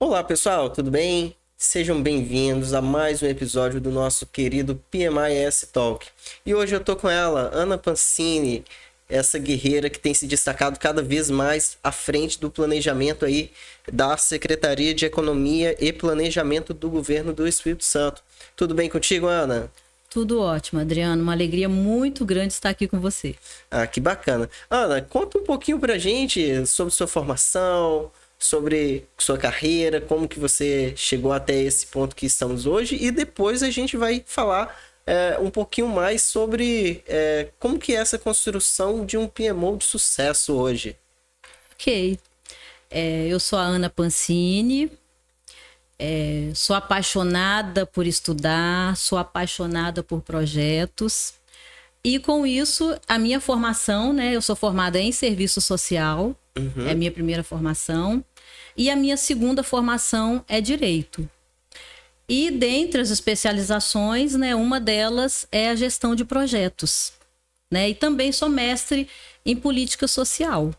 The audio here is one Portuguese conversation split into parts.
Olá pessoal, tudo bem? Sejam bem-vindos a mais um episódio do nosso querido PMIS Talk. E hoje eu tô com ela, Ana Pancini, essa guerreira que tem se destacado cada vez mais à frente do planejamento aí da Secretaria de Economia e Planejamento do Governo do Espírito Santo. Tudo bem contigo, Ana? Tudo ótimo, Adriano. Uma alegria muito grande estar aqui com você. Ah, que bacana. Ana, conta um pouquinho pra gente sobre sua formação, sobre sua carreira, como que você chegou até esse ponto que estamos hoje, e depois a gente vai falar um pouquinho mais sobre como que é essa construção de um PMO de sucesso hoje. Ok. Eu sou a Ana Pancini, sou apaixonada por estudar, sou apaixonada por projetos. E com isso, a minha formação, né? Eu sou formada em serviço social, é a minha primeira formação. E a minha segunda formação é direito. E dentre as especializações, né, uma delas é a gestão de projetos, né? E também sou mestre em política social.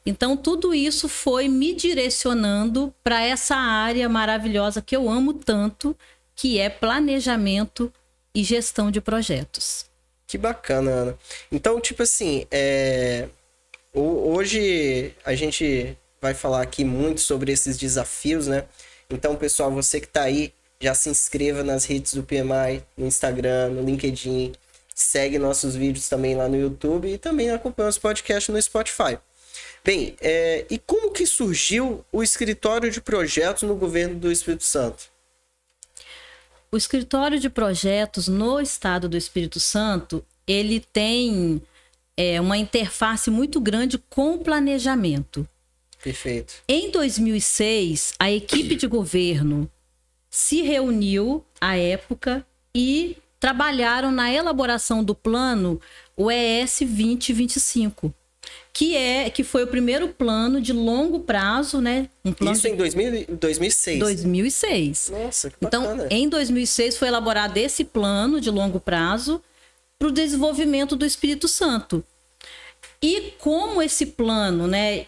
Então, tudo isso foi me direcionando para essa área maravilhosa que eu amo tanto, que é planejamento e gestão de projetos. Que bacana, Ana. Então, tipo assim, hoje a gente vai falar aqui muito sobre esses desafios, né? Então, pessoal, você que tá aí, já se inscreva nas redes do PMI, no Instagram, no LinkedIn, segue nossos vídeos também lá no YouTube e também acompanha os podcasts no Spotify. Bem, e como que surgiu o escritório de projetos no governo do Espírito Santo? O escritório de projetos no estado do Espírito Santo, ele tem uma interface muito grande com o planejamento. Perfeito. Em 2006, a equipe de governo se reuniu à época e trabalharam na elaboração do plano, o ES 2025, que foi o primeiro plano de longo prazo, né? Isso em 2006. 2006. Nossa, que Então, bacana. em 2006 foi elaborado esse plano de longo prazo para o desenvolvimento do Espírito Santo. E como esse plano, né?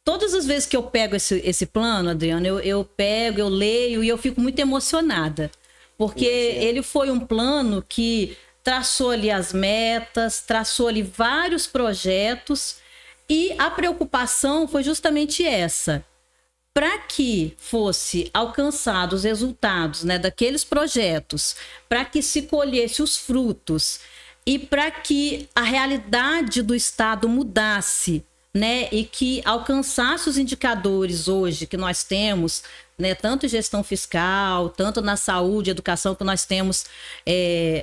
Todas as vezes que eu pego esse plano, Adriano, eu pego, eu leio e eu fico muito emocionada. Porque ele foi um plano que traçou ali as metas, traçou ali vários projetos e a preocupação foi justamente essa. Para que fosse alcançados os resultados, né, daqueles projetos, para que se colhesse os frutos e para que a realidade do Estado mudasse, né, e que alcançasse os indicadores hoje que nós temos, né, tanto em gestão fiscal, tanto na saúde, educação, que nós temos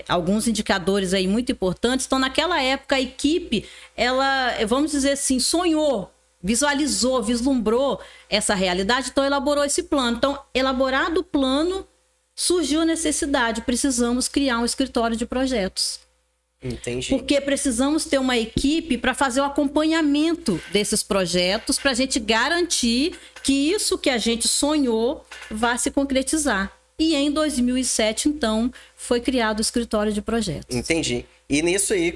alguns indicadores aí muito importantes. Então, naquela época, a equipe, ela, vamos dizer assim, sonhou, visualizou, vislumbrou essa realidade, então elaborou esse plano. Então, elaborado o plano, surgiu a necessidade, precisamos criar um escritório de projetos. Entendi. Porque precisamos ter uma equipe para fazer o acompanhamento desses projetos, para a gente garantir que isso que a gente sonhou vá se concretizar. E em 2007, então, foi criado o escritório de projetos. Entendi. E nisso aí,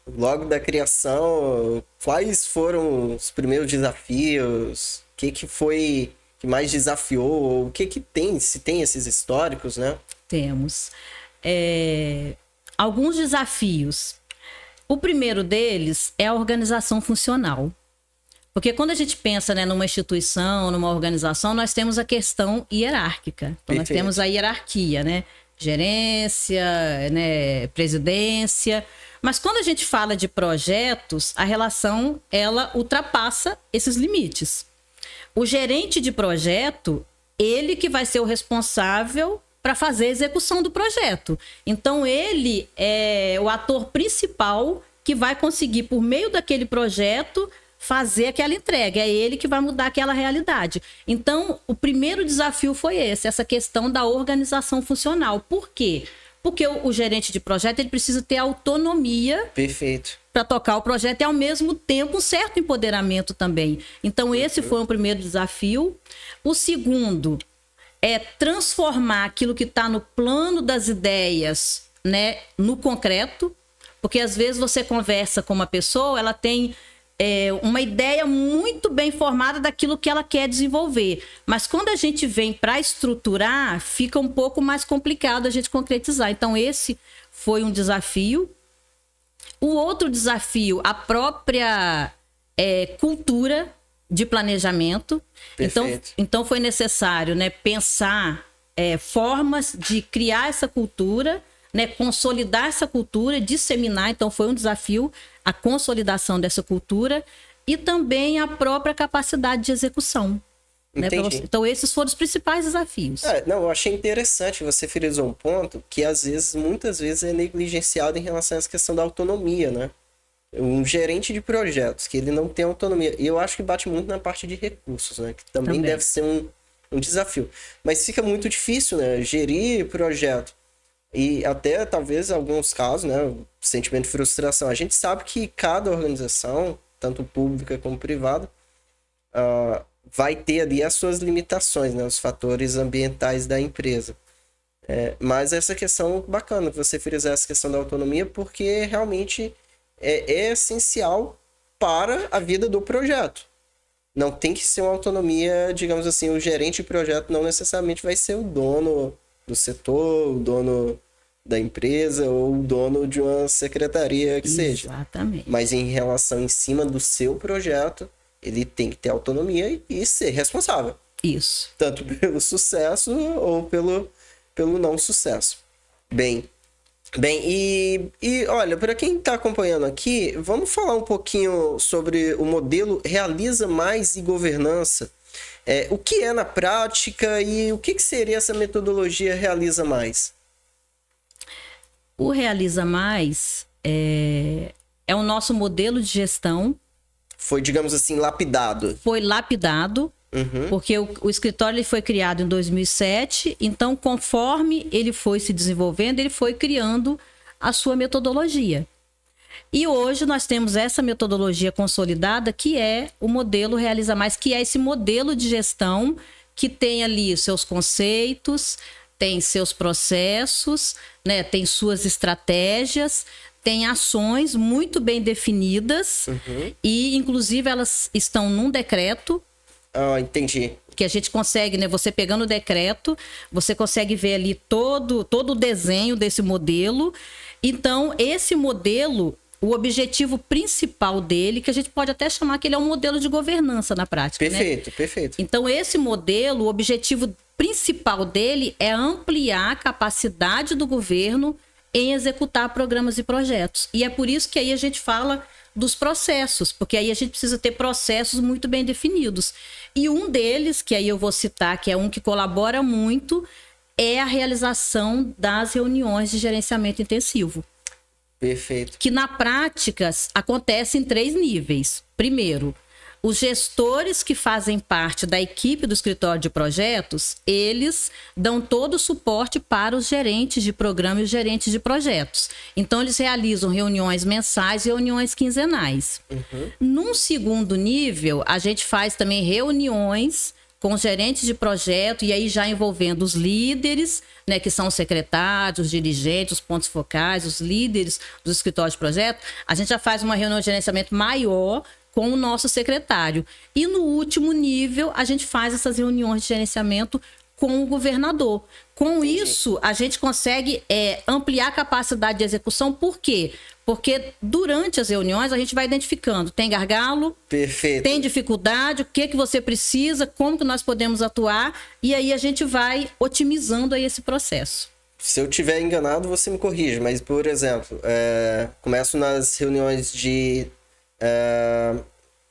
logo da criação, quais foram os primeiros desafios? O que foi que mais desafiou? O que tem, se tem esses históricos, né? Temos alguns desafios. O primeiro deles é a organização funcional. Porque quando a gente pensa, né, numa instituição, numa organização, nós temos a questão hierárquica. Então, nós temos a hierarquia, né? Gerência, né, presidência. Mas quando a gente fala de projetos, a relação, ela ultrapassa esses limites. O gerente de projeto, ele que vai ser o responsável para fazer a execução do projeto. Então, ele é o ator principal que vai conseguir, por meio daquele projeto, fazer aquela entrega. É ele que vai mudar aquela realidade. Então, o primeiro desafio foi essa questão da organização funcional. Por quê? Porque o gerente de projeto, ele precisa ter autonomia. Perfeito. Para tocar o projeto e, ao mesmo tempo, um certo empoderamento também. Então, esse foi o primeiro desafio. O segundo é transformar aquilo que está no plano das ideias, né, no concreto. Porque, às vezes, você conversa com uma pessoa, ela tem uma ideia muito bem formada daquilo que ela quer desenvolver. Mas quando a gente vem para estruturar, fica um pouco mais complicado a gente concretizar. Então, esse foi um desafio. O outro desafio, a própria cultura de planejamento. Então foi necessário, né, pensar formas de criar essa cultura, né, consolidar essa cultura, disseminar. Então foi um desafio a consolidação dessa cultura e também a própria capacidade de execução. Né? Então esses foram os principais desafios. Eu achei interessante, você frisou um ponto que muitas vezes é negligenciado em relação a essa questão da autonomia, né? Um gerente de projetos, que ele não tem autonomia. E eu acho que bate muito na parte de recursos, né? Que também deve ser um desafio. Mas fica muito difícil, né? Gerir projeto. E até, talvez, em alguns casos, né? Sentimento de frustração. A gente sabe que cada organização, tanto pública como privada, vai ter ali as suas limitações, né? Os fatores ambientais da empresa. Mas essa questão bacana, que você frisar essa questão da autonomia, porque realmente é essencial para a vida do projeto. Não tem que ser uma autonomia, digamos assim, o gerente de projeto não necessariamente vai ser o dono do setor, o dono da empresa ou o dono de uma secretaria que seja. Exatamente. Mas em relação em cima do seu projeto, ele tem que ter autonomia e ser responsável. Isso. Tanto pelo sucesso ou pelo não sucesso. Bem, e olha, para quem está acompanhando aqui, vamos falar um pouquinho sobre o modelo Realiza Mais e Governança. O que é na prática e o que seria essa metodologia Realiza Mais? O Realiza Mais é o nosso modelo de gestão. Foi, digamos assim, lapidado. Foi lapidado. Porque o escritório ele foi criado em 2007, então conforme ele foi se desenvolvendo, ele foi criando a sua metodologia. E hoje nós temos essa metodologia consolidada, que é o modelo Realiza Mais, que é esse modelo de gestão que tem ali seus conceitos, tem seus processos, né, tem suas estratégias, tem ações muito bem definidas e, inclusive, elas estão num decreto. Entendi. Que a gente consegue, né? Você pegando o decreto, você consegue ver ali todo o desenho desse modelo. Então, esse modelo, o objetivo principal dele, que a gente pode até chamar que ele é um modelo de governança na prática. Perfeito, né? Perfeito. Então, esse modelo, o objetivo principal dele é ampliar a capacidade do governo em executar programas e projetos. E é por isso que aí a gente fala dos processos, porque aí a gente precisa ter processos muito bem definidos. E um deles, que aí eu vou citar, que é um que colabora muito, é a realização das reuniões de gerenciamento intensivo. Perfeito. Que na prática acontece em 3 níveis. Primeiro, os gestores que fazem parte da equipe do escritório de projetos, eles dão todo o suporte para os gerentes de programa e os gerentes de projetos. Então, eles realizam reuniões mensais e reuniões quinzenais. Num segundo nível, a gente faz também reuniões com os gerentes de projeto, e aí já envolvendo os líderes, né, que são os secretários, os dirigentes, os pontos focais, os líderes dos escritórios de projeto. A gente já faz uma reunião de gerenciamento maior com o nosso secretário. E no último nível, a gente faz essas reuniões de gerenciamento com o governador. Com isso, a gente consegue ampliar a capacidade de execução. Por quê? Porque durante as reuniões, a gente vai identificando, tem gargalo, perfeito, tem dificuldade, o que você precisa, como que nós podemos atuar, e aí a gente vai otimizando aí esse processo. Se eu tiver enganado, você me corrige, mas, por exemplo, começo nas reuniões de...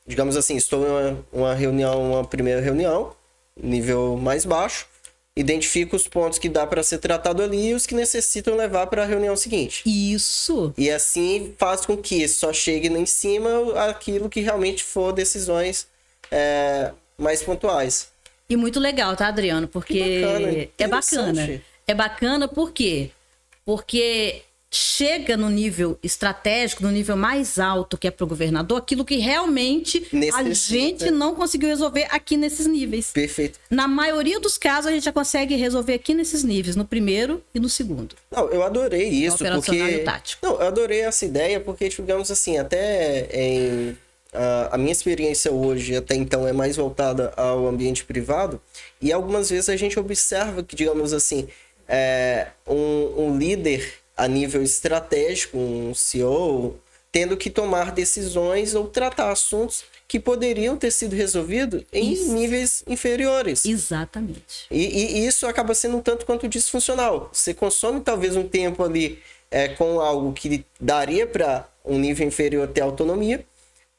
digamos assim, estou em uma primeira reunião, nível mais baixo, identifico os pontos que dá para ser tratado ali e os que necessitam levar para a reunião seguinte. Isso. E assim faz com que só chegue em cima aquilo que realmente for decisões mais pontuais. E muito legal, tá, Adriano? Porque é bacana. É bacana por quê? Porque chega no nível estratégico, no nível mais alto, que é para o governador, aquilo que realmente a gente não conseguiu resolver aqui nesses níveis. Perfeito. Na maioria dos casos, a gente já consegue resolver aqui nesses níveis, no primeiro e no segundo. Não, eu adorei isso, operacional e tático. Não, eu adorei essa ideia, porque, digamos assim, até A minha experiência hoje, até então, é mais voltada ao ambiente privado, e algumas vezes a gente observa que, digamos assim, um líder a nível estratégico, um CEO, tendo que tomar decisões ou tratar assuntos que poderiam ter sido resolvidos em níveis inferiores. Exatamente. E isso acaba sendo um tanto quanto disfuncional. Você consome talvez um tempo ali com algo que daria para um nível inferior ter autonomia,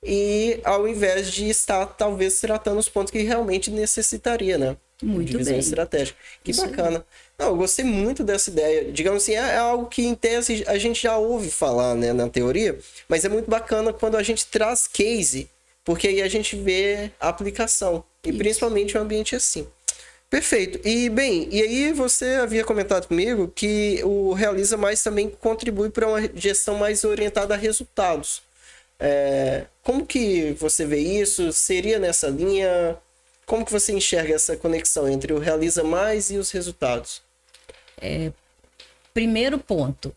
e ao invés de estar talvez tratando os pontos que realmente necessitaria, né? Muito de visão bem. estratégica. Que Isso bacana. Não, eu gostei muito dessa ideia. Digamos assim, é algo que em tese a gente já ouve falar, né, na teoria, mas é muito bacana quando a gente traz case, porque aí a gente vê a aplicação. E principalmente um ambiente assim. Perfeito. E bem, e aí você havia comentado comigo que o Realiza Mais também contribui para uma gestão mais orientada a resultados. Como que você vê isso? Seria nessa linha? Como que você enxerga essa conexão entre o Realiza Mais e os resultados? Primeiro ponto,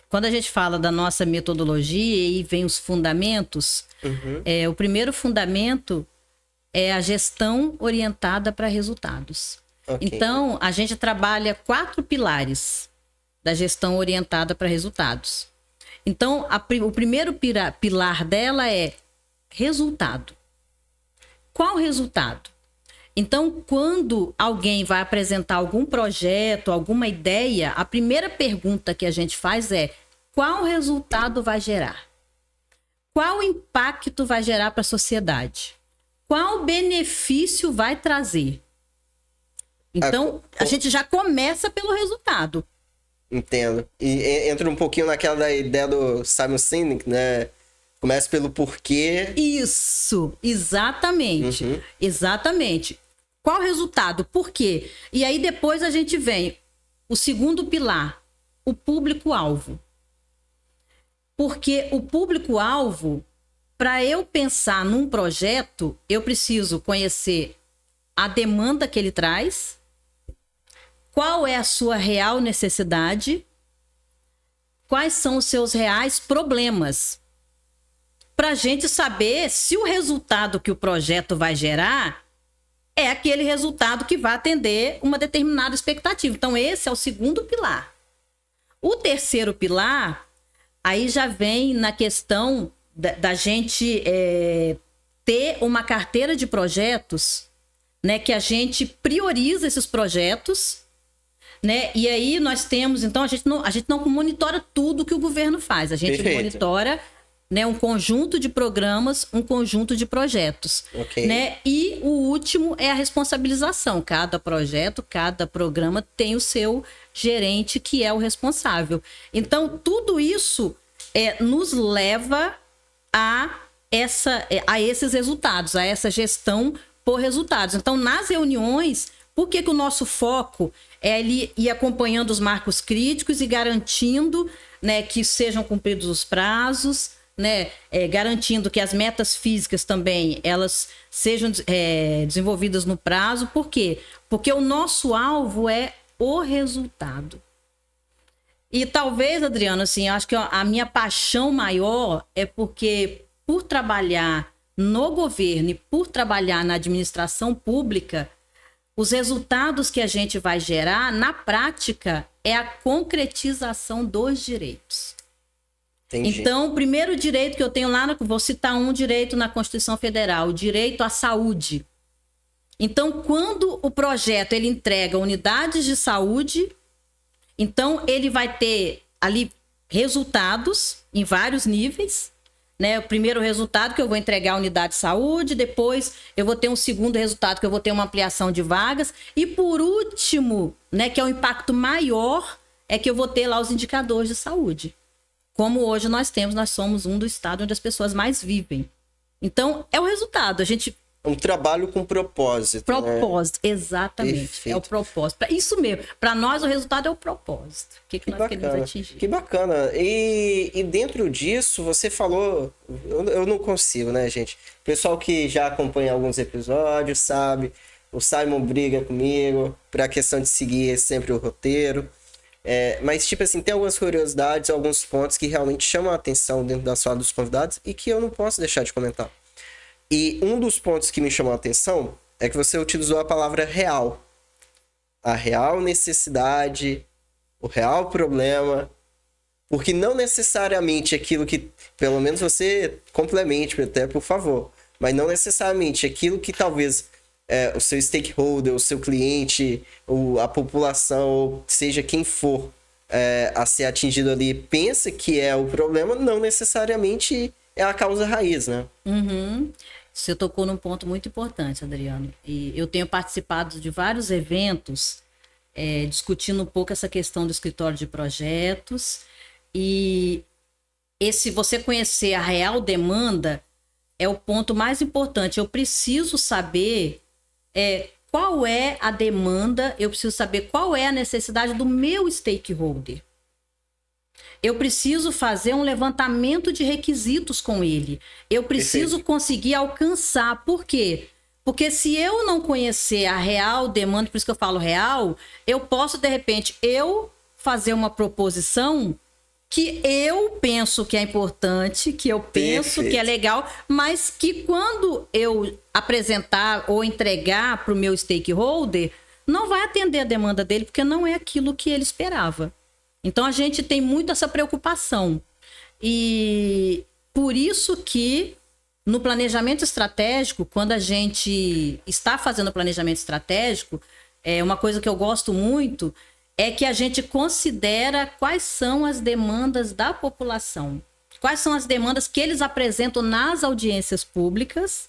quando a gente fala da nossa metodologia e vem os fundamentos, o primeiro fundamento é a gestão orientada para resultados. Ok. Então, a gente trabalha 4 pilares da gestão orientada para resultados. Então, o primeiro pilar dela é resultado. Qual resultado? Então, quando alguém vai apresentar algum projeto, alguma ideia, a primeira pergunta que a gente faz é: qual resultado vai gerar? Qual impacto vai gerar para a sociedade? Qual benefício vai trazer? Então, a gente já começa pelo resultado. Entendo. E entra um pouquinho naquela ideia do Simon Sinek, né? Começa pelo porquê. Isso, exatamente. Exatamente. Qual o resultado? Por quê? E aí depois a gente vem o segundo pilar, o público-alvo. Porque o público-alvo, para eu pensar num projeto, eu preciso conhecer a demanda que ele traz, qual é a sua real necessidade, quais são os seus reais problemas, para a gente saber se o resultado que o projeto vai gerar é aquele resultado que vai atender uma determinada expectativa. Então, esse é o segundo pilar. O terceiro pilar, aí já vem na questão da gente ter uma carteira de projetos, né, que a gente prioriza esses projetos, né? E aí nós temos, então, a gente não monitora tudo que o governo faz, a gente monitora, né, um conjunto de programas, um conjunto de projetos. Ok. Né? E o último é a responsabilização. Cada projeto, cada programa tem o seu gerente, que é o responsável. Então, tudo isso nos leva a esses resultados, a essa gestão por resultados. Então, nas reuniões, por que o nosso foco é ali ir acompanhando os marcos críticos e garantindo, né, que sejam cumpridos os prazos, né, garantindo que as metas físicas também elas sejam desenvolvidas no prazo. Por quê? Porque o nosso alvo é o resultado. E talvez, Adriano, assim, eu acho que a minha paixão maior é porque, por trabalhar no governo e por trabalhar na administração pública, os resultados que a gente vai gerar, na prática, é a concretização dos direitos. Entendi. Então, o primeiro direito que eu tenho lá, vou citar um direito na Constituição Federal, o direito à saúde. Então, quando o projeto ele entrega unidades de saúde, então ele vai ter ali resultados em vários níveis, né? O primeiro resultado que eu vou entregar a unidade de saúde, depois eu vou ter um segundo resultado que eu vou ter uma ampliação de vagas, e por último, né, que é o impacto maior, é que eu vou ter lá os indicadores de saúde. Como hoje nós somos um dos estados onde as pessoas mais vivem. Então, é o resultado. A gente... Um trabalho com propósito. Propósito, né? Exatamente. Perfeito. É o propósito. Isso mesmo. Para nós, o resultado é o propósito. O que nós queremos atingir. Que bacana. E dentro disso, você falou... Eu não consigo, né, gente? O pessoal que já acompanha alguns episódios sabe. O Simon briga comigo para a questão de seguir sempre o roteiro. Mas, tipo assim, tem algumas curiosidades, alguns pontos que realmente chamam a atenção dentro da sala dos convidados e que eu não posso deixar de comentar. E um dos pontos que me chamou a atenção é que você utilizou a palavra real. A real necessidade, o real problema. Porque não necessariamente aquilo que... Pelo menos você complemente, até por favor. Mas não necessariamente aquilo que talvez o seu stakeholder, o seu cliente, a população, ou seja quem for a ser atingido ali, pensa que é o problema, não necessariamente é a causa raiz, né? Uhum. Você tocou num ponto muito importante, Adriano. E eu tenho participado de vários eventos discutindo um pouco essa questão do escritório de projetos. E você conhecer a real demanda é o ponto mais importante. Eu preciso saber qual é a demanda, eu preciso saber qual é a necessidade do meu stakeholder. Eu preciso fazer um levantamento de requisitos com ele. Eu preciso conseguir alcançar. Por quê? Porque se eu não conhecer a real demanda, por isso que eu falo real, eu posso, de repente, fazer uma proposição que eu penso que é importante, que eu penso que é legal, mas que quando eu apresentar ou entregar para o meu stakeholder, não vai atender a demanda dele, porque não é aquilo que ele esperava. Então, a gente tem muito essa preocupação. E por isso que no planejamento estratégico, quando a gente está fazendo planejamento estratégico, uma coisa que eu gosto muito é que a gente considera quais são as demandas da população. Quais são as demandas que eles apresentam nas audiências públicas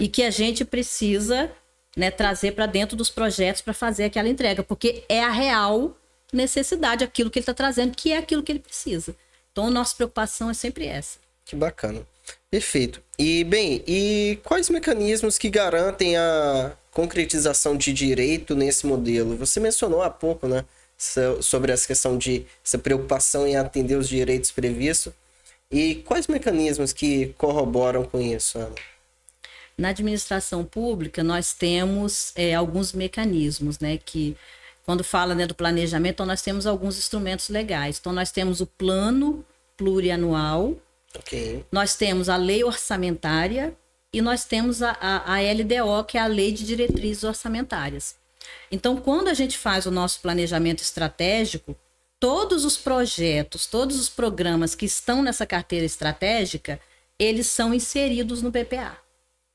e que a gente precisa, né, trazer para dentro dos projetos para fazer aquela entrega. Porque é a real necessidade, aquilo que ele está trazendo, que é aquilo que ele precisa. Então, a nossa preocupação é sempre essa. Que bacana. Perfeito. E quais mecanismos que garantem a concretização de direito nesse modelo? Você mencionou há pouco, né? Sobre essa questão de essa preocupação em atender os direitos previstos. E quais mecanismos que corroboram com isso, Ana? Na administração pública, nós temos alguns mecanismos, né? Que, quando fala, né, do planejamento, então nós temos alguns instrumentos legais. Então, nós temos o plano plurianual, nós temos a lei orçamentária e nós temos a LDO, que é a Lei de Diretrizes Orçamentárias. Então, quando a gente faz o nosso planejamento estratégico, todos os projetos, todos os programas que estão nessa carteira estratégica, eles são inseridos no PPA.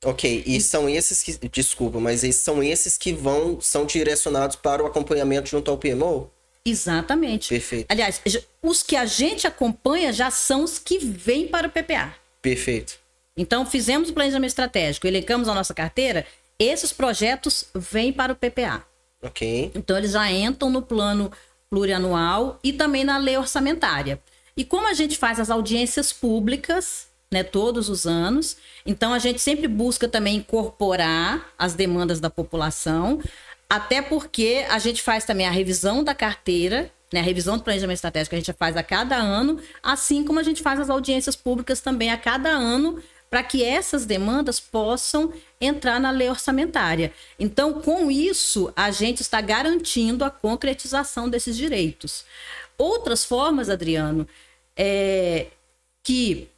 Ok, e são esses que... Desculpa, mas são esses que são direcionados para o acompanhamento junto ao PMO? Exatamente. Perfeito. Aliás, os que a gente acompanha já são os que vêm para o PPA. Perfeito. Então, fizemos o planejamento estratégico, elencamos a nossa carteira, esses projetos vêm para o PPA. Ok. Então, eles já entram no plano plurianual e também na lei orçamentária. E como a gente faz as audiências públicas, né, todos os anos, então a gente sempre busca também incorporar as demandas da população, até porque a gente faz também a revisão da carteira, né, a revisão do planejamento estratégico a gente faz a cada ano, assim como a gente faz as audiências públicas também a cada ano, para que essas demandas possam entrar na lei orçamentária. Então, com isso, a gente está garantindo a concretização desses direitos. Outras formas, Adriano, que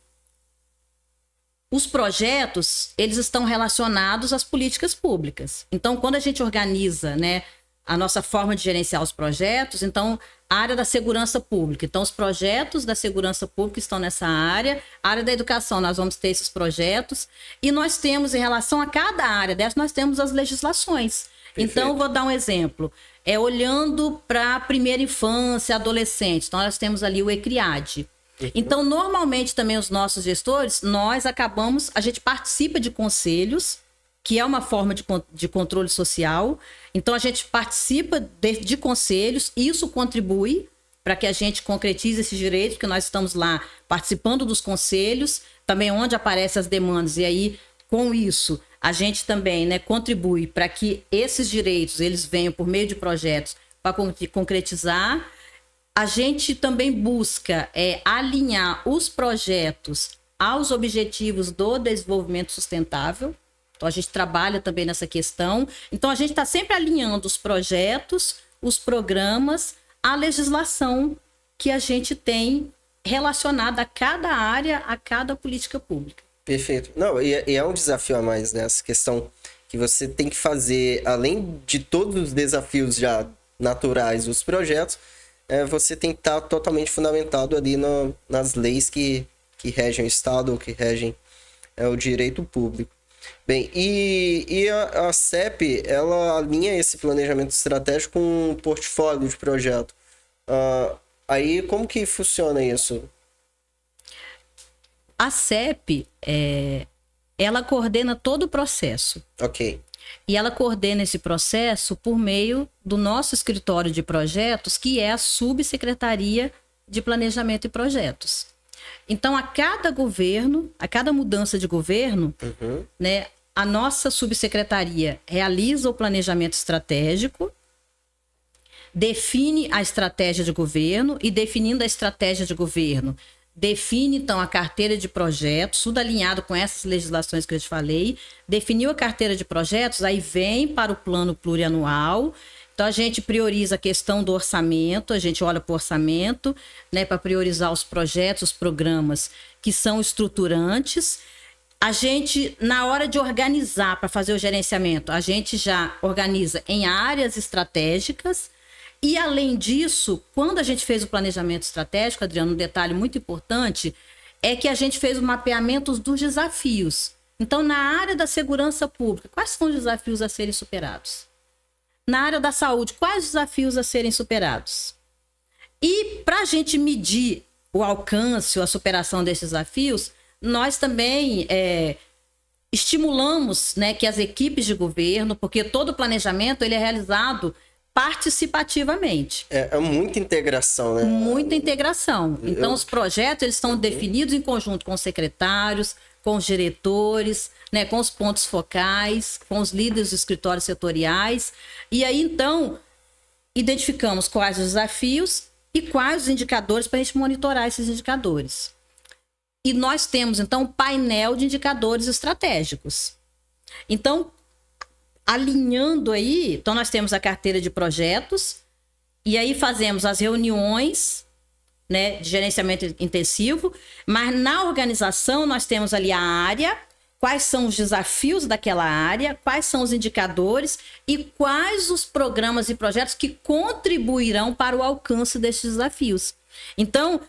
os projetos, eles estão relacionados às políticas públicas. Então, quando a gente organiza, né, a nossa forma de gerenciar os projetos, então, a área da segurança pública. Então, os projetos da segurança pública estão nessa área. A área da educação, nós vamos ter esses projetos. E nós temos, em relação a cada área dessa, nós temos as legislações. Perfeito. Então, vou dar um exemplo. Olhando para a primeira infância, adolescente. Então, nós temos ali o ECRIAD. Então, normalmente, também os nossos gestores, a gente participa de conselhos, que é uma forma de controle social. Então, a gente participa de conselhos, e isso contribui para que a gente concretize esses direitos, porque nós estamos lá participando dos conselhos, também onde aparecem as demandas, e aí, com isso, a gente também, né, contribui para que esses direitos eles venham por meio de projetos para concretizar. A gente também busca alinhar os projetos aos objetivos do desenvolvimento sustentável. Então, a gente trabalha também nessa questão. Então, a gente está sempre alinhando os projetos, os programas, a legislação que a gente tem relacionada a cada área, a cada política pública. Perfeito. Não, e é um desafio a mais, né? Essa questão que você tem que fazer, além de todos os desafios já naturais dos projetos, você tem que estar totalmente fundamentado ali nas leis que regem o Estado, ou que regem o direito público. Bem, e a CEP, ela alinha esse planejamento estratégico com um portfólio de projeto. Aí, como que funciona isso? A CEP, ela coordena todo o processo. Ok. E ela coordena esse processo por meio do nosso escritório de projetos, que é a Subsecretaria de Planejamento e Projetos. Então, a cada governo, a cada mudança de governo, né, a nossa subsecretaria realiza o planejamento estratégico, define a estratégia de governo e, definindo a estratégia de governo, define, então, a carteira de projetos, tudo alinhado com essas legislações que eu te falei. Definiu a carteira de projetos, aí vem para o plano plurianual. Então, a gente prioriza a questão do orçamento, a gente olha para o orçamento, né, para priorizar os projetos, os programas que são estruturantes. A gente, na hora de organizar para fazer o gerenciamento, a gente já organiza em áreas estratégicas. E, além disso, quando a gente fez o planejamento estratégico, Adriano, um detalhe muito importante é que a gente fez o mapeamento dos desafios. Então, na área da segurança pública, quais são os desafios a serem superados? Na área da saúde, quais os desafios a serem superados? E, para a gente medir o alcance, a superação desses desafios, nós também estimulamos, né, que as equipes de governo, porque todo o planejamento ele é realizado participativamente. É muita integração, né? Muita integração. Então, os projetos eles estão definidos em conjunto com os secretários, com os diretores, né, com os pontos focais, com os líderes dos escritórios setoriais. E aí, então, identificamos quais os desafios e quais os indicadores para a gente monitorar esses indicadores. E nós temos, então, um painel de indicadores estratégicos. Então, alinhando aí, então nós temos a carteira de projetos e aí fazemos as reuniões, né, de gerenciamento intensivo, mas na organização nós temos ali a área, quais são os desafios daquela área, quais são os indicadores e quais os programas e projetos que contribuirão para o alcance desses desafios. Então,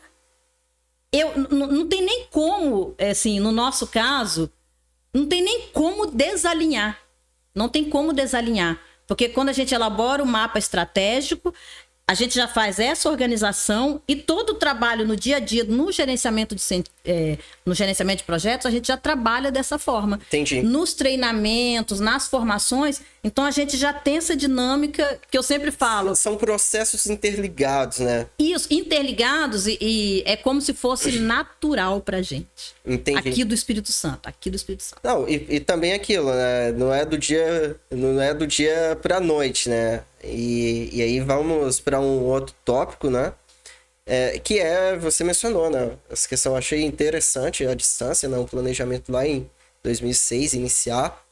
não tem nem como, assim, no nosso caso, não tem nem como desalinhar. Não tem como desalinhar, porque quando a gente elabora o mapa estratégico, a gente já faz essa organização e todo o trabalho no dia a dia, no gerenciamento de projetos, a gente já trabalha dessa forma. Entendi. Nos treinamentos, nas formações, então a gente já tem essa dinâmica que eu sempre falo. São processos interligados, né? Isso, interligados e é como se fosse natural pra gente. Entendi. Aqui do Espírito Santo. Não, e também aquilo, né? Não é do dia pra noite, né? E aí vamos para um outro tópico, né? Que você mencionou, né? Essa questão eu achei interessante, a distância, né? O planejamento lá em 2006 iniciar.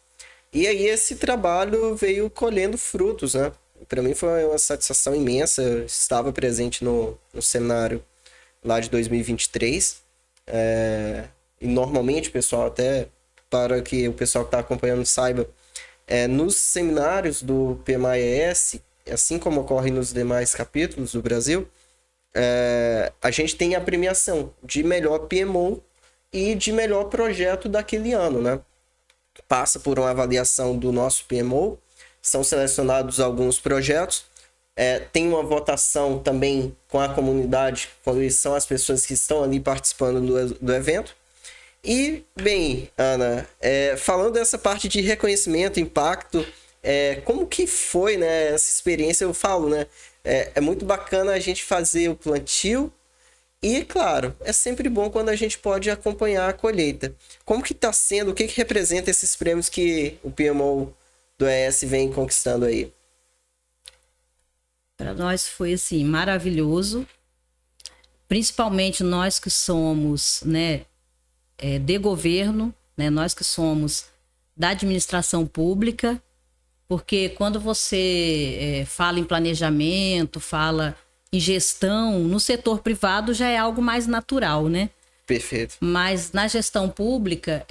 E aí esse trabalho veio colhendo frutos, né? Para mim foi uma satisfação imensa. Eu estava presente no seminário lá de 2023. E normalmente, pessoal, até para que o pessoal que está acompanhando saiba, nos seminários do PMAES, assim como ocorre nos demais capítulos do Brasil, a gente tem a premiação de melhor PMO e de melhor projeto daquele ano, né? Passa por uma avaliação do nosso PMO, são selecionados alguns projetos, tem uma votação também com a comunidade, quando são as pessoas que estão ali participando do evento. E, bem, Ana, falando dessa parte de reconhecimento, impacto, como que foi, né, essa experiência? Eu falo, né, é muito bacana a gente fazer o plantio e, claro, é sempre bom quando a gente pode acompanhar a colheita. Como que está sendo, o que representa esses prêmios que o PMO do ES vem conquistando aí? Para nós foi, assim, maravilhoso, principalmente nós que somos, né, de governo, né? Nós que somos da administração pública, porque quando você fala em planejamento, fala em gestão, no setor privado já é algo mais natural, né? Perfeito. Mas na gestão pública,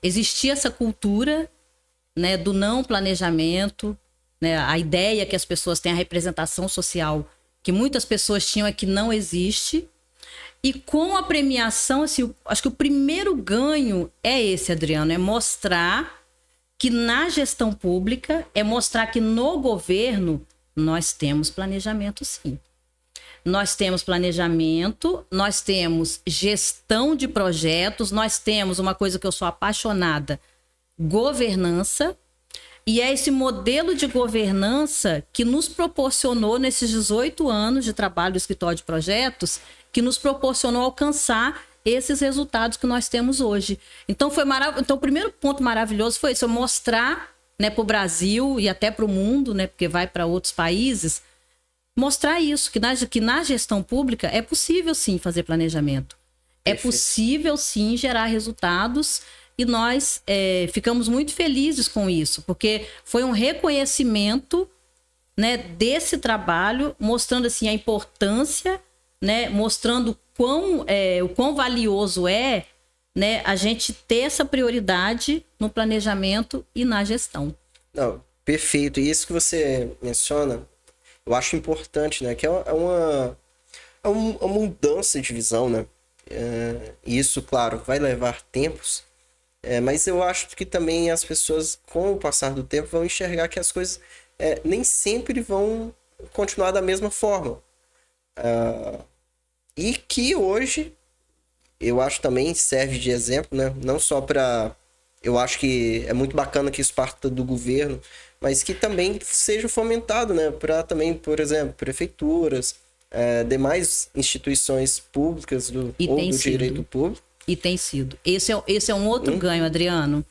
existia essa cultura, né, do não planejamento, né? A ideia que as pessoas têm, a representação social que muitas pessoas tinham é que não existe. E com a premiação, assim, acho que o primeiro ganho é esse, Adriano, é mostrar que na gestão pública, é mostrar que no governo nós temos planejamento, sim. Nós temos planejamento, nós temos gestão de projetos, nós temos uma coisa que eu sou apaixonada, governança. E é esse modelo de governança que nos proporcionou, nesses 18 anos de trabalho do escritório de projetos, que nos proporcionou alcançar esses resultados que nós temos hoje. Então, então o primeiro ponto maravilhoso foi isso, mostrar, né, para o Brasil e até para o mundo, né, porque vai para outros países, mostrar isso, que na gestão pública é possível sim fazer planejamento. É possível sim gerar resultados e nós ficamos muito felizes com isso, porque foi um reconhecimento, né, desse trabalho, mostrando assim a importância, né, mostrando o quão valioso é, né, a gente ter essa prioridade no planejamento e na gestão. Não, perfeito. E isso que você menciona, eu acho importante, né? Que é uma mudança de visão, né? E isso, claro, vai levar tempos. Mas eu acho que também as pessoas, com o passar do tempo, vão enxergar que as coisas nem sempre vão continuar da mesma forma. E que hoje, eu acho também serve de exemplo, né? Não só para... Eu acho que é muito bacana que isso parta do governo, mas que também seja fomentado, né? Para também, por exemplo, prefeituras, demais instituições públicas ou do direito público. E tem sido. Esse é um outro ganho, Adriano.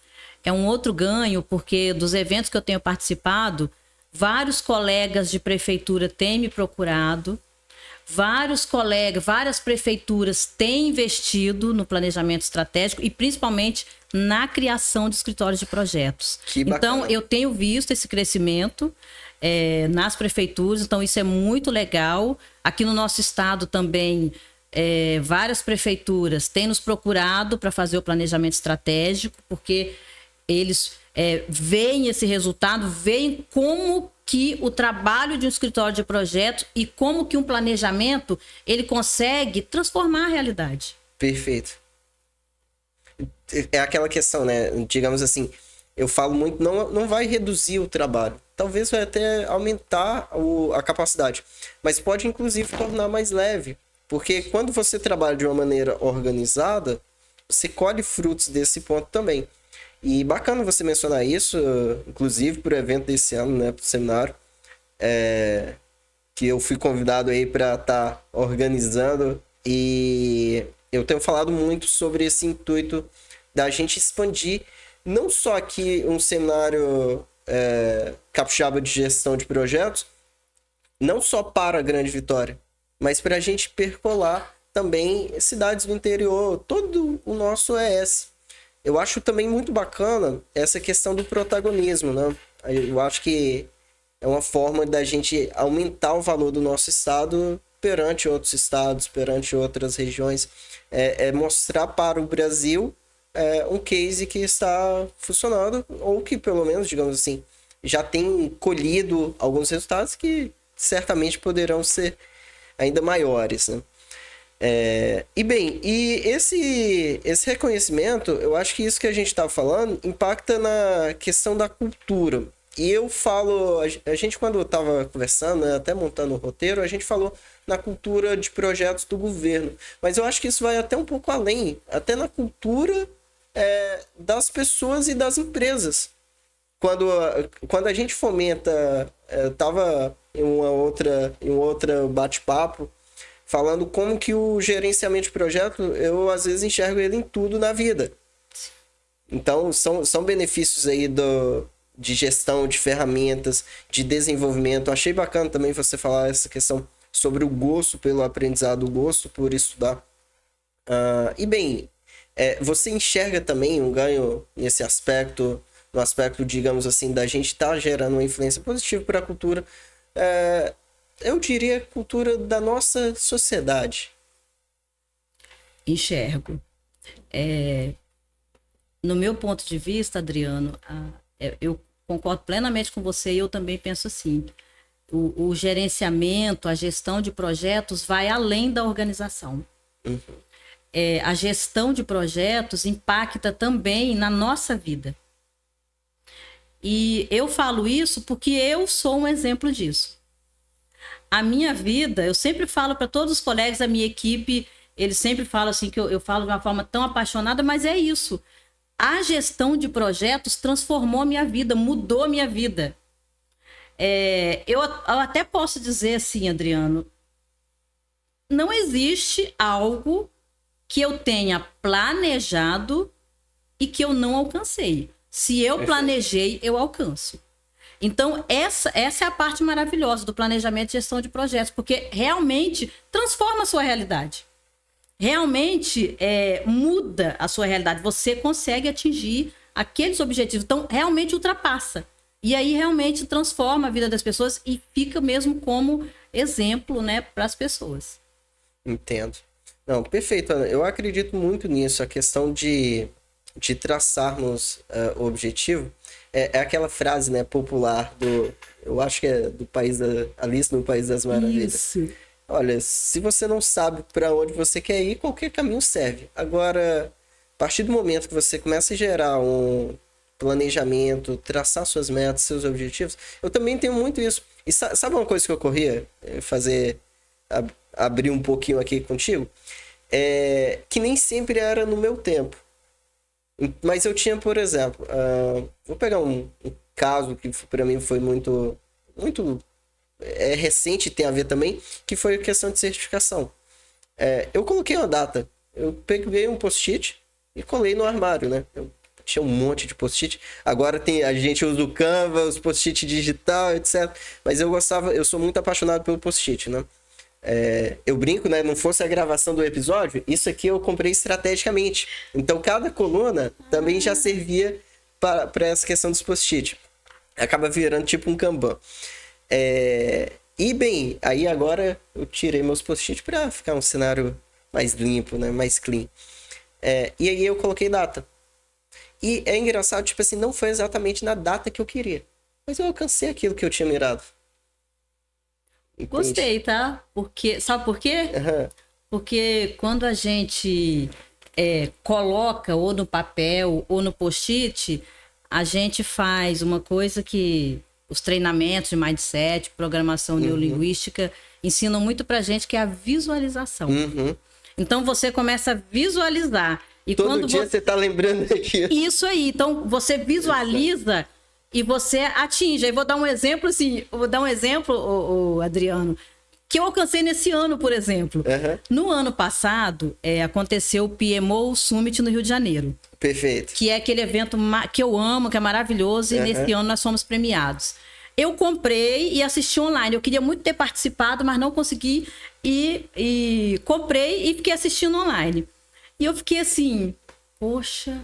É um outro ganho porque dos eventos que eu tenho participado, vários colegas de prefeitura têm me procurado, vários colegas, várias prefeituras têm investido no planejamento estratégico e principalmente na criação de escritórios de projetos. Então, eu tenho visto esse crescimento nas prefeituras, então isso é muito legal. Aqui no nosso estado também, várias prefeituras têm nos procurado para fazer o planejamento estratégico, porque eles veem esse resultado, veem como que o trabalho de um escritório de projetos e como que um planejamento ele consegue transformar a realidade. Perfeito. É aquela questão, né? Digamos assim, eu falo muito, não vai reduzir o trabalho. Talvez vai até aumentar a capacidade. Mas pode, inclusive, tornar mais leve. Porque quando você trabalha de uma maneira organizada, você colhe frutos desse ponto também. E bacana você mencionar isso, inclusive para o evento desse ano, né, para o seminário, que eu fui convidado aí para estar organizando. E eu tenho falado muito sobre esse intuito da gente expandir, não só aqui um seminário capixaba de gestão de projetos, não só para a Grande Vitória, mas para a gente percolar também cidades do interior, todo o nosso ES. Eu acho também muito bacana essa questão do protagonismo, né? Eu acho que é uma forma da gente aumentar o valor do nosso estado perante outros estados, perante outras regiões. Mostrar para o Brasil um case que está funcionando, ou que pelo menos, digamos assim, já tem colhido alguns resultados que certamente poderão ser ainda maiores, né? E esse reconhecimento, eu acho que isso que a gente está falando impacta na questão da cultura. E eu falo, a gente quando estava conversando, né, até montando o roteiro, a gente falou na cultura de projetos do governo. Mas eu acho que isso vai até um pouco além, até na cultura das pessoas e das empresas. Quando a gente fomenta, estava em um outro bate-papo, falando como que o gerenciamento de projeto, eu às vezes enxergo ele em tudo na vida. Então, são benefícios aí de gestão, de ferramentas, de desenvolvimento. Achei bacana também você falar essa questão sobre o gosto pelo aprendizado, o gosto por estudar. Você enxerga também um ganho nesse aspecto, no aspecto, digamos assim, da gente estar gerando uma influência positiva para a cultura, eu diria, cultura da nossa sociedade? Enxergo. No meu ponto de vista, Adriano, eu concordo plenamente com você e eu também penso assim. O gerenciamento, a gestão de projetos vai além da organização. A gestão de projetos impacta também na nossa vida. E eu falo isso porque eu sou um exemplo disso. A minha vida, eu sempre falo para todos os colegas da minha equipe, eles sempre falam assim, que eu falo de uma forma tão apaixonada, mas é isso. A gestão de projetos transformou a minha vida, mudou a minha vida. Eu até posso dizer assim, Adriano, não existe algo que eu tenha planejado e que eu não alcancei. Se eu planejei, eu alcanço. Então, essa é a parte maravilhosa do planejamento e gestão de projetos, porque realmente transforma a sua realidade. Realmente muda a sua realidade. Você consegue atingir aqueles objetivos. Então, realmente ultrapassa. E aí, realmente transforma a vida das pessoas e fica mesmo como exemplo, né, para as pessoas. Entendo. Não, perfeito, Ana. Eu acredito muito nisso, a questão de traçarmos o objetivo. É aquela frase, né, popular eu acho que é do país Alice no País das Maravilhas. Isso. Olha, se você não sabe para onde você quer ir, qualquer caminho serve. Agora, a partir do momento que você começa a gerar um planejamento, traçar suas metas, seus objetivos, eu também tenho muito isso. E sabe uma coisa que ocorria? Abrir um pouquinho aqui contigo? Que nem sempre era no meu tempo. Mas eu tinha, por exemplo, vou pegar um caso que para mim foi muito recente e tem a ver também, que foi a questão de certificação. Eu coloquei uma data, eu peguei um post-it e colei no armário, né? Eu tinha um monte de post-it. Agora a gente usa o Canva, os post-it digital, etc. Mas eu sou muito apaixonado pelo post-it, né? Eu brinco, né? Não fosse a gravação do episódio, isso aqui eu comprei estrategicamente. Então, cada coluna também já servia para essa questão dos post-it. Acaba virando tipo um Kanban. E bem, aí agora eu tirei meus post-it para ficar um cenário mais limpo, né? Mais clean. E aí eu coloquei data. E é engraçado, tipo assim, não foi exatamente na data que eu queria. Mas eu alcancei aquilo que eu tinha mirado. Entende? Gostei, tá? Sabe por quê? Uhum. Porque quando a gente coloca ou no papel ou no post-it, a gente faz uma coisa que os treinamentos de mindset, programação neurolinguística ensinam muito pra gente, que é a visualização. Então você começa a visualizar. E todo dia você tá lembrando daquilo. Isso aí. Então você visualiza e você atinge. Aí vou dar um exemplo, assim, Adriano, que eu alcancei nesse ano, por exemplo. No ano passado, aconteceu o PMO Summit no Rio de Janeiro. Perfeito. Que é aquele evento que eu amo, que é maravilhoso, e nesse ano nós fomos premiados. Eu comprei e assisti online. Eu queria muito ter participado, mas não consegui. E comprei e fiquei assistindo online. E eu fiquei assim, poxa,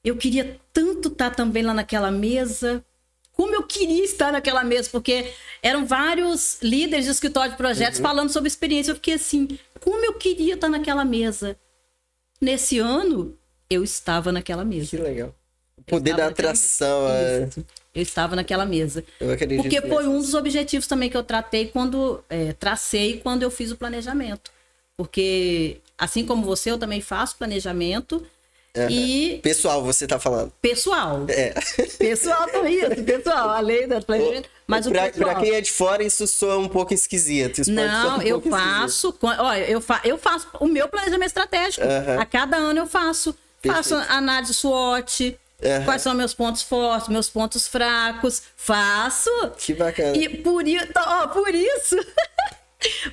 eu queria tanto estar também lá naquela mesa. Como eu queria estar naquela mesa, porque eram vários líderes de escritório de projetos falando sobre experiência. Eu fiquei assim, como eu queria estar naquela mesa. Nesse ano, eu estava naquela mesa. Que legal. O poder da atração. Eu estava naquela mesa. Eu acredito. Porque foi um dos objetivos também que eu tracei quando eu fiz o planejamento. Porque, assim como você, eu também faço planejamento. E... Pessoal, você tá falando. Pessoal. Pessoal também, pessoal. A lei do planejamento. Mas pra quem é de fora, isso soa um pouco esquisito. Não, eu faço. Olha, eu faço o meu planejamento estratégico. A cada ano eu faço. Perfeito. Faço análise SWOT. Quais são meus pontos fortes, meus pontos fracos. Faço. Que bacana. E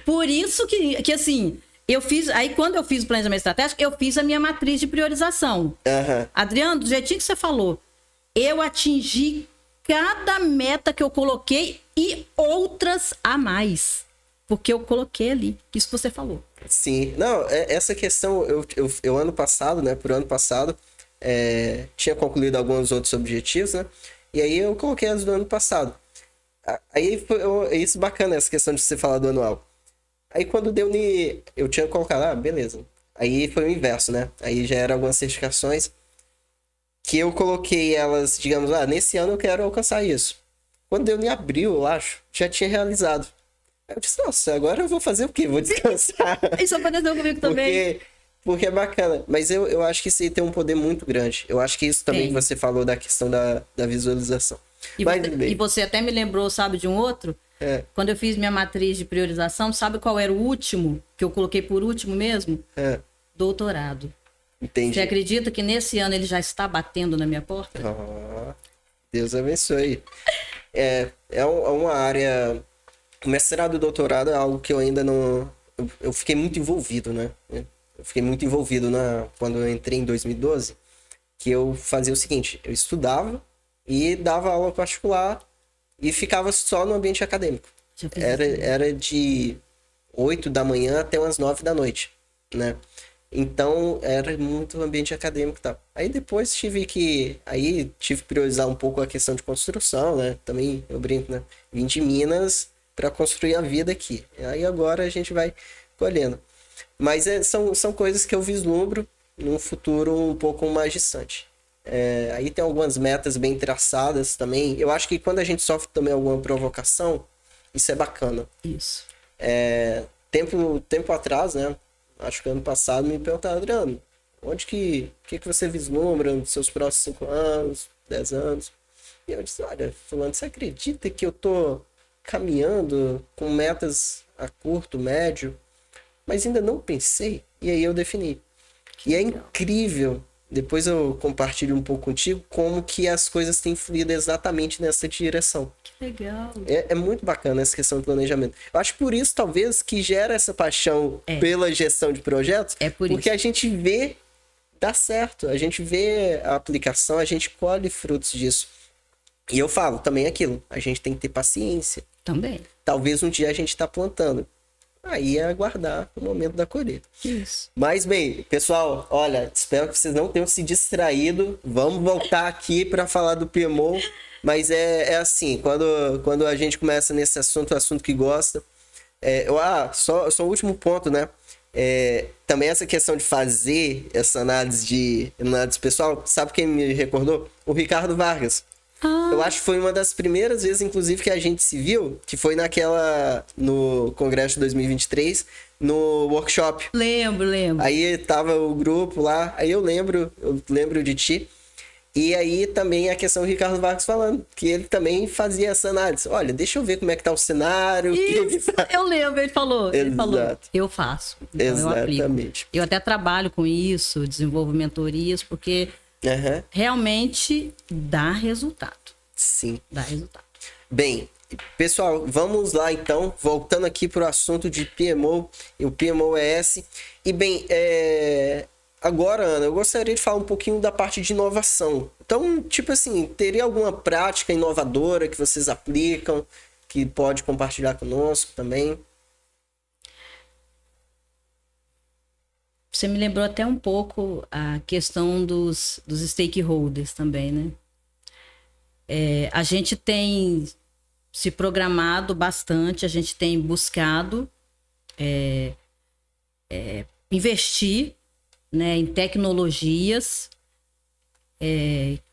por isso que assim, eu fiz. Aí, quando eu fiz o planejamento estratégico, eu fiz a minha matriz de priorização. Adriano, do jeitinho que você falou, eu atingi cada meta que eu coloquei e outras a mais. Porque eu coloquei ali. Isso que você falou. Sim. Não, essa questão, eu ano passado, né? Por ano passado, tinha concluído alguns outros objetivos, né? E aí eu coloquei as do ano passado. Aí foi isso bacana, essa questão de você falar do anual. Aí quando deu eu tinha colocado, beleza. Aí foi o inverso, né? Aí já eram algumas certificações que eu coloquei elas, digamos, nesse ano eu quero alcançar isso. Quando deu em abril, eu acho, já tinha realizado. Aí eu disse, nossa, agora eu vou fazer o quê? Vou descansar. Isso aconteceu comigo também. Porque é bacana. Mas eu acho que isso aí tem um poder muito grande. Eu acho que isso também que você falou da questão da visualização. E você até me lembrou, sabe, de um outro? Quando eu fiz minha matriz de priorização, sabe qual era o último? Que eu coloquei por último mesmo? Doutorado. Entendi. Você acredita que nesse ano ele já está batendo na minha porta? Deus abençoe. É uma área... O mestrado e o doutorado é algo que eu ainda não... Eu fiquei muito envolvido, né? Eu fiquei muito envolvido quando eu entrei em 2012, que eu fazia o seguinte, eu estudava e dava aula particular e ficava só no ambiente acadêmico. Era de 8 da manhã até umas 9 da noite, né? Então, era muito ambiente acadêmico e tal. Aí depois tive que priorizar um pouco a questão de construção, né? Também, eu brinco, né? Vim de Minas para construir a vida aqui. Aí agora a gente vai colhendo. Mas são coisas que eu vislumbro num futuro um pouco mais distante. Aí tem algumas metas bem traçadas também. Eu acho que quando a gente sofre também alguma provocação, isso é bacana. Isso. Tempo atrás, né? Acho que ano passado me perguntaram, Adriano, que você vislumbra nos seus próximos 5 anos, 10 anos? E eu disse, olha, fulano, você acredita que eu tô caminhando com metas a curto, médio, mas ainda não pensei? E aí eu defini. E é incrível, depois eu compartilho um pouco contigo, como que as coisas têm fluído exatamente nessa direção. Que legal. É muito bacana essa questão do planejamento. Eu acho por isso, talvez, que gera essa paixão pela gestão de projetos. Porque a gente vê dar certo. A gente vê a aplicação, a gente colhe frutos disso. E eu falo também aquilo. A gente tem que ter paciência. Também. Talvez um dia a gente tá plantando. Aí é aguardar o momento da colheita. Isso. Mas bem, pessoal, olha, espero que vocês não tenham se distraído. Vamos voltar aqui para falar do PMO. Mas é assim, quando a gente começa nesse assunto, assunto que gosta. Só o último ponto, né? Também essa questão de fazer essa análise pessoal, sabe quem me recordou? O Ricardo Vargas. Eu acho que foi uma das primeiras vezes, inclusive, que a gente se viu, que foi no Congresso de 2023, no workshop. Lembro. Aí tava o grupo lá, aí eu lembro de ti. E aí também a questão do Ricardo Vargas falando, que ele também fazia essa análise. Olha, deixa eu ver como é que tá o cenário. Eu lembro, ele falou, eu faço. Então exatamente. Eu aplico. Eu até trabalho com isso, desenvolvo mentorias, porque realmente dá resultado. Sim. Dá resultado. Bem, pessoal, vamos lá então, voltando aqui para o assunto de PMO e o PMOES. E bem, agora, Ana, eu gostaria de falar um pouquinho da parte de inovação. Então, tipo assim, teria alguma prática inovadora que vocês aplicam, que pode compartilhar conosco também? Você me lembrou até um pouco a questão dos stakeholders também, né? A gente tem se programado bastante, a gente tem buscado investir, né, em tecnologias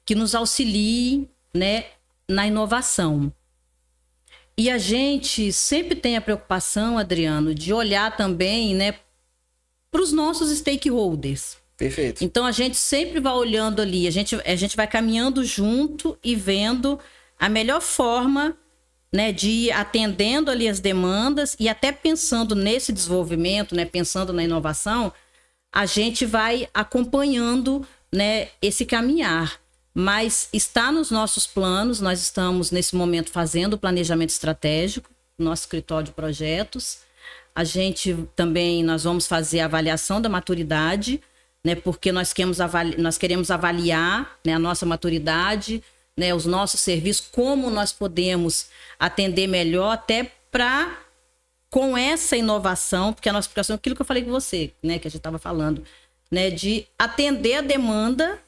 que nos auxiliem, né, na inovação. E a gente sempre tem a preocupação, Adriano, de olhar também, né, para os nossos stakeholders. Perfeito. Então a gente sempre vai olhando ali, a gente vai caminhando junto e vendo a melhor forma, né, de ir atendendo ali as demandas e até pensando nesse desenvolvimento, né, pensando na inovação, a gente vai acompanhando, né, esse caminhar. Mas está nos nossos planos, nós estamos nesse momento fazendo o planejamento estratégico, nosso escritório de projetos. A gente também, nós vamos fazer a avaliação da maturidade, né, porque nós queremos avaliar, né, a nossa maturidade, né, os nossos serviços, como nós podemos atender melhor, até para, com essa inovação, porque a nossa preocupação, aquilo que eu falei com você, né, que a gente estava falando, né, de atender a demanda,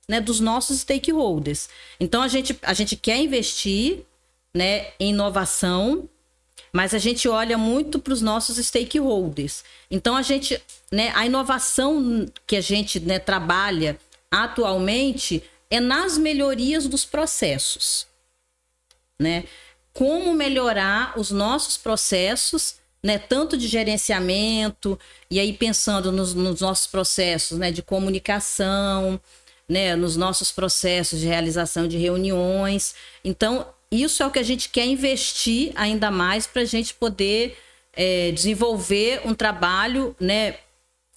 né, dos nossos stakeholders. Então, a gente quer investir, né, em inovação, mas a gente olha muito para os nossos stakeholders. Então, né, a inovação que a gente, né, trabalha atualmente é nas melhorias dos processos, né? Como melhorar os nossos processos, né, tanto de gerenciamento, e aí pensando nos nossos processos, né, de comunicação, né, nos nossos processos de realização de reuniões. Então, isso é o que a gente quer investir ainda mais para a gente poder desenvolver um trabalho, né,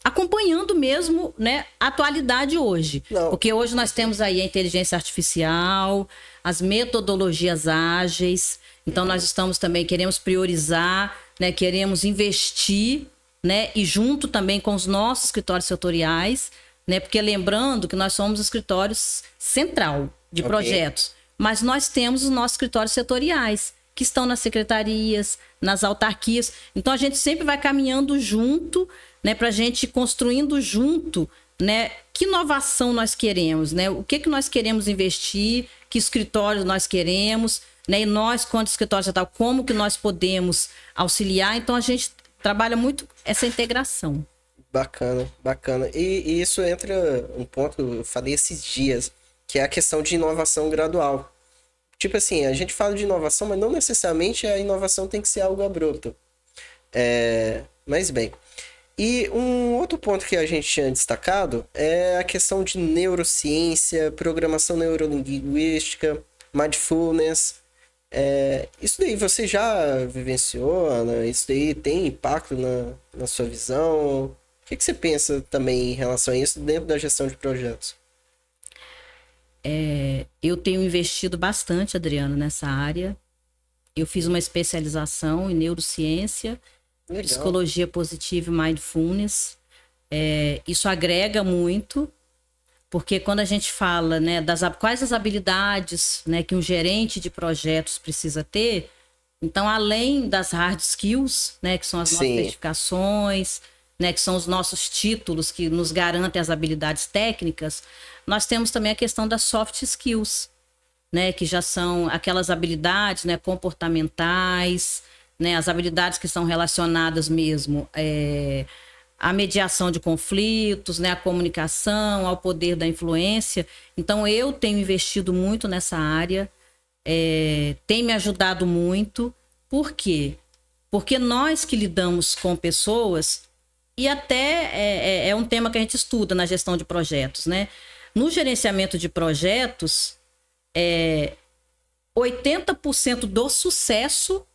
acompanhando mesmo, né, a atualidade hoje. Não. Porque hoje nós temos aí a inteligência artificial, as metodologias ágeis. Então, nós estamos também, queremos priorizar, né, queremos investir, né, e junto também com os nossos escritórios setoriais, né, porque lembrando que nós somos escritórios central de projetos, mas nós temos os nossos escritórios setoriais, que estão nas secretarias, nas autarquias. Então, a gente sempre vai caminhando junto, né, para a gente ir construindo junto, né, que inovação nós queremos, né, o que nós queremos investir, que escritórios nós queremos, né, e nós, quanto escritório estatal, como que nós podemos auxiliar. Então, a gente trabalha muito essa integração. Bacana, bacana. E isso entra um ponto que eu falei esses dias, que é a questão de inovação gradual. Tipo assim, a gente fala de inovação, mas não necessariamente a inovação tem que ser algo abrupto. Mas bem. E um outro ponto que a gente tinha destacado é a questão de neurociência, programação neurolinguística, mindfulness. Isso daí você já vivenciou, né? Isso daí tem impacto na sua visão? O que você pensa também em relação a isso dentro da gestão de projetos? Eu tenho investido bastante, Adriano, nessa área. Eu fiz uma especialização em neurociência, Legal. psicologia positiva e mindfulness. Isso agrega muito, porque quando a gente fala, né, quais as habilidades, né, que um gerente de projetos precisa ter, então, além das hard skills, né, que são as nossas certificações, né, que são os nossos títulos que nos garantem as habilidades técnicas, nós temos também a questão das soft skills, né, que já são aquelas habilidades, né, comportamentais, né, as habilidades que são relacionadas mesmo à mediação de conflitos, né, à comunicação, ao poder da influência. Então, eu tenho investido muito nessa área, tem me ajudado muito. Por quê? Porque nós que lidamos com pessoas, e até é um tema que a gente estuda na gestão de projetos, né? No gerenciamento de projetos, 80% do sucesso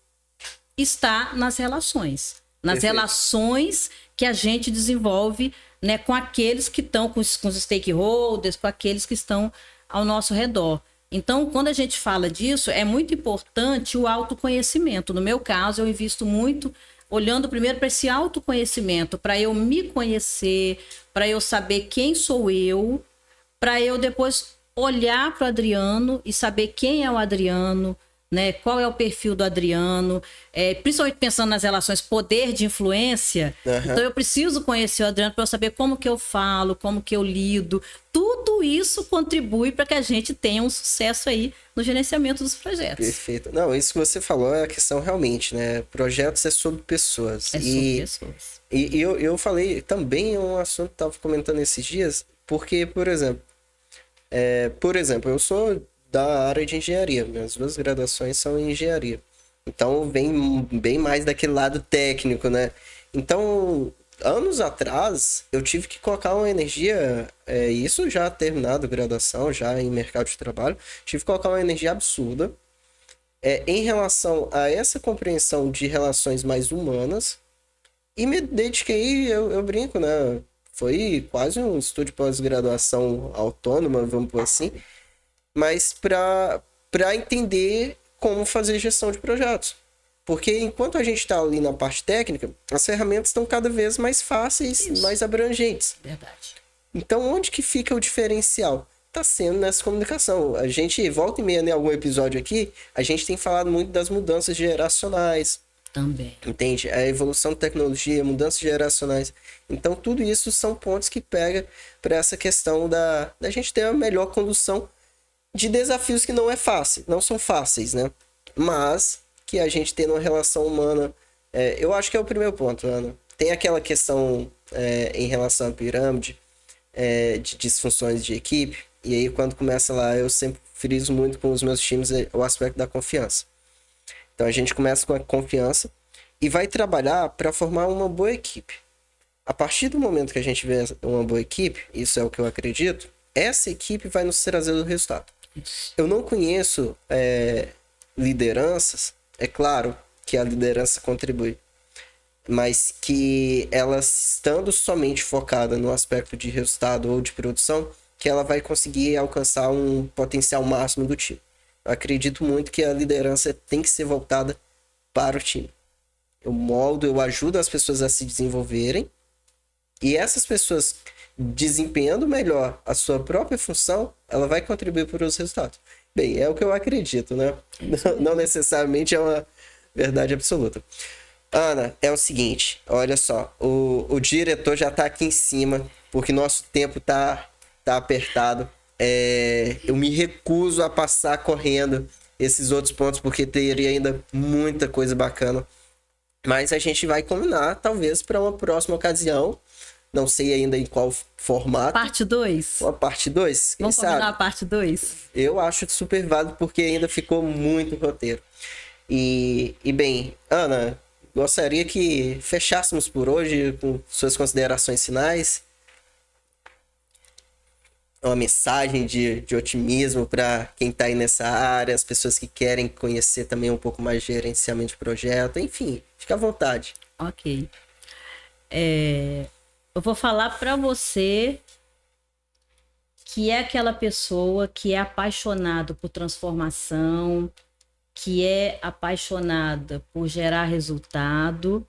está nas relações. Nas relações que a gente desenvolve, né, com aqueles que estão com os stakeholders, com aqueles que estão ao nosso redor. Então, quando a gente fala disso, é muito importante o autoconhecimento. No meu caso, eu invisto muito olhando primeiro para esse autoconhecimento, para eu me conhecer, para eu saber quem sou eu, para eu depois olhar para o Adriano e saber quem é o Adriano, né? Qual é o perfil do Adriano, principalmente pensando nas relações poder de influência. Então eu preciso conhecer o Adriano para eu saber como que eu falo, como que eu lido. Tudo isso contribui para que a gente tenha um sucesso aí no gerenciamento dos projetos. Perfeito. Não, isso que você falou é a questão realmente, né? Projetos é sobre pessoas. Sobre pessoas. E eu falei também, é um assunto que eu estava comentando esses dias, porque, por exemplo, eu sou da área de engenharia, minhas duas graduações são em engenharia. Então, vem bem mais daquele lado técnico, né? Então, anos atrás, eu tive que colocar uma energia, isso já terminado a graduação, já em mercado de trabalho, tive que colocar uma energia absurda em relação a essa compreensão de relações mais humanas e me dediquei, eu brinco, né? Foi quase um estudo de pós-graduação autônoma, vamos por assim, mas para entender como fazer gestão de projetos. Porque enquanto a gente está ali na parte técnica, as ferramentas estão cada vez mais fáceis, mais abrangentes. Verdade. Então, onde que fica o diferencial? Está sendo nessa comunicação. A gente, volta e meia, em algum episódio aqui, a gente tem falado muito das mudanças geracionais. Também. Entende? A evolução da tecnologia, mudanças geracionais. Então, tudo isso são pontos que pega para essa questão da gente ter a melhor condução de desafios que não são fáceis, né? mas que a gente tem uma relação humana. Eu acho que é o primeiro ponto, Ana. Tem aquela questão em relação à pirâmide, de disfunções de equipe, e aí quando começa lá, eu sempre friso muito com os meus times o aspecto da confiança. Então a gente começa com a confiança e vai trabalhar para formar uma boa equipe. A partir do momento que a gente vê uma boa equipe, isso é o que eu acredito, essa equipe vai nos trazer o resultado. Eu não conheço lideranças, é claro que a liderança contribui, mas que ela estando somente focada no aspecto de resultado ou de produção, que ela vai conseguir alcançar um potencial máximo do time. Eu acredito muito que a liderança tem que ser voltada para o time. Eu ajudo as pessoas a se desenvolverem, e essas pessoas desempenhando melhor a sua própria função, ela vai contribuir para os resultados. Bem, é o que eu acredito, né? Não necessariamente é uma verdade absoluta. Ana, é o seguinte, olha só, o diretor já tá aqui em cima, porque nosso tempo tá apertado. Eu me recuso a passar correndo esses outros pontos, porque teria ainda muita coisa bacana. Mas a gente vai combinar, talvez, para uma próxima ocasião. Não sei ainda em qual formato. Parte 2? Uma parte 2? Vamos combinar a parte 2? Eu acho super válido, porque ainda ficou muito roteiro. E bem, Ana, gostaria que fechássemos por hoje com suas considerações finais. Uma mensagem de otimismo para quem está aí nessa área, as pessoas que querem conhecer também um pouco mais de gerenciamento de projeto, enfim, fica à vontade. Ok. Eu vou falar para você que é aquela pessoa que é apaixonado por transformação, que é apaixonada por gerar resultado.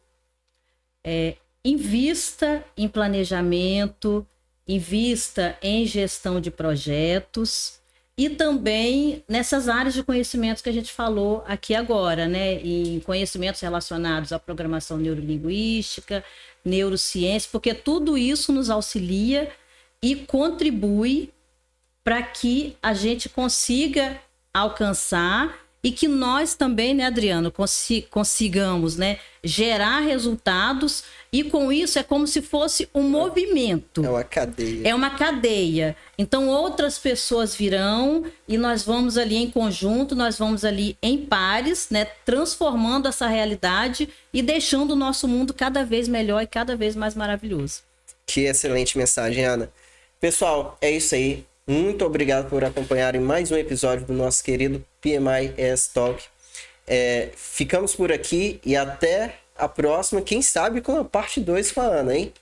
Invista em planejamento, invista em gestão de projetos e também nessas áreas de conhecimentos que a gente falou aqui agora, né? Em conhecimentos relacionados à programação neurolinguística, neurociência, porque tudo isso nos auxilia e contribui para que a gente consiga alcançar e que nós também, né, Adriano, consigamos, né, gerar resultados, e com isso é como se fosse um movimento. É uma cadeia. É uma cadeia. Então outras pessoas virão e nós vamos ali em conjunto, nós vamos ali em pares, né, transformando essa realidade e deixando o nosso mundo cada vez melhor e cada vez mais maravilhoso. Que excelente mensagem, Ana. Pessoal, é isso aí. Muito obrigado por acompanharem mais um episódio do nosso querido PMI ES Talk. Ficamos por aqui e até a próxima, quem sabe com a parte 2 com a Ana, hein?